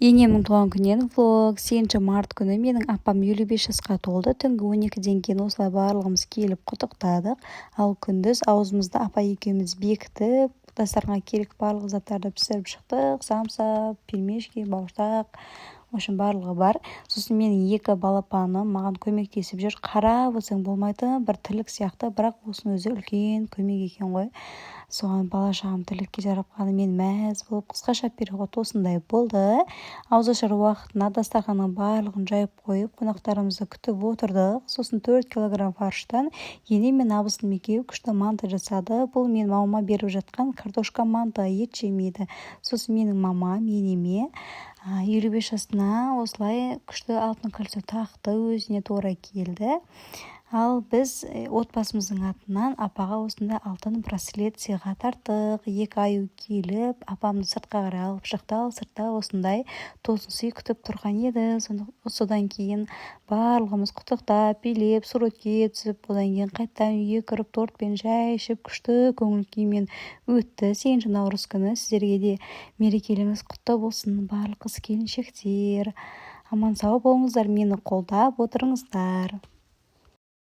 Енемнің туған күнінен влог. 8 март күні менің апам 55 жасқа толды. Түнгі 12-ден кейін осылай барлығымыз келіп құттықтадық. Ал күндіз аузымызды апа екеуміз бекітіп, дастарханға керек барлық заттарды пісіріп шықтық. Самса, пельмешки, бауырсақ, в общем барлығы бар. Сосын менің 2 балапаным маған көмектесіп жүр. Қарап отырсаң болмайтын бір тірлік сияқты, бірақ осының өзі үлкен көмек екен ғой. Соған бала-шағам тірлікке жаратқаны мен мәз болып, қысқаша переход осындай болды. Ауызашар уақытына дастарханның барлығын жайып қойып, қонақтарымызды күтіп отырдық. Сосын 4 килограмм фарштан енем мен абысыным екеуі күшті манты жасады. Бұл мен мамама беріп жатқан картошка манты, ет жемейді. Сосын менің мамам енеме 55 жасына осылай күшті алтын кольцо тақты, өзіне тура келді. Ал біз отбасымыздың атынан апаға осындай алтын браслет сыйға тарттық. 2 ай келіп, апамды сыртқа қарай алып шықты. Ал сыртта осындай тосын сый күтіп тұрған еді. Содан кейін барлығымыз құттықтап, билеп, суретке түсіп, одан кейін қайтадан үйге кіріп, тортпен шай ішіп, күшті көңіл күймен өтті. 8 наурыз күні сіздерге де мерекелеріңіз құтты болсын, барлық қыз келіншектер. Аман сау болыңыздар, мені қолдап отырыңыздар.